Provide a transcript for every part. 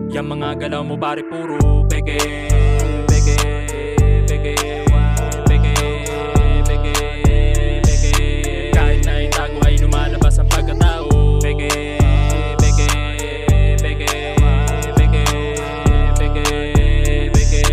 Yang mga galaw mo pare puro peke, peke, peke, peke, peke, peke. Kahit na itago ay lumalabas ang pagkatao. Peke, peke, peke, peke, peke, peke.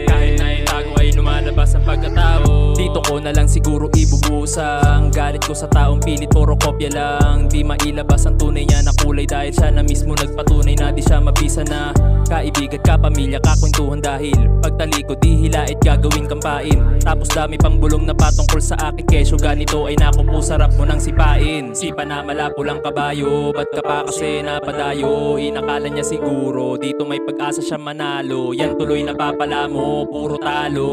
Kahit na itago ay lumalabas ang pagkatao. Dito ko na lang siguro ibubuhos ang galit ko sa taong pilit puro kopya lang. Di mailabas ang tunay niya na kulay dahil siya na mismo nagpatunay na di siya mabisa na kaibigan ka, pamilya ka, kwentuhan dahil pagtalikod di hilait gagawin kang pain. Tapos dami pang bulong na patungkol sa akin kesyo ganito ay naku po sarap mo nang sipain. Sipa na malapo lang kabayo, ba't ka pa kasi napadayo? Inakala niya siguro dito may pag-asa siya manalo. Yan tuloy napapala mo, puro talo.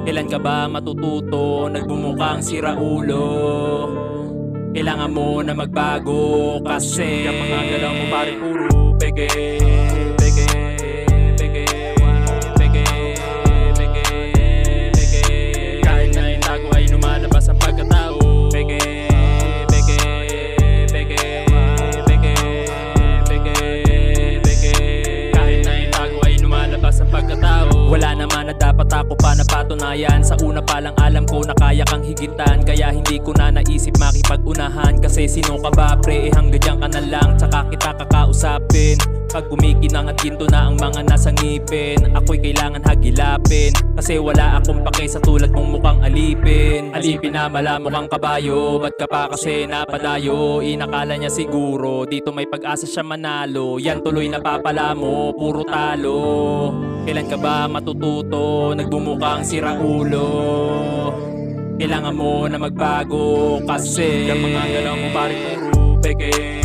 Kailan ka ba matututo? Nagbumukang siraulo. Kailangan mo na magbago kasi ang mga galaw mo pare puro peke, peke, peke, peke, peke, peke. Kahit na itago ay lumalabas ang pagkatao. Peke, peke, peke, peke, peke, peke. Kahit na itago ay lumalabas ang pagkatao. Wala naman na dapat ako pa napatunayan. Sa una pa lang alam ko na kaya kang higitan. Kaya hindi ko na naisip makipag-unahan. Kasi sino ka ba pre, hanggang dyan ka na lang. Tsaka kita kakausapin. Pag kumikinang at ginto na ang mga nasa ngipin, ako'y kailangan hagilapin. Kasi wala akong pake sa tulad mong mukhang alipin. Alipin na mala mukhang kabayo, ba't ka pa kasi napadayo? Inakala niya siguro dito may pag-asa siya manalo. Yan tuloy napapala mo, puro talo. Kailan ka ba matututo? Nagbumukang siraulo. Kailangan mo na magbago kasi ang mga galaw mo pare puro peke.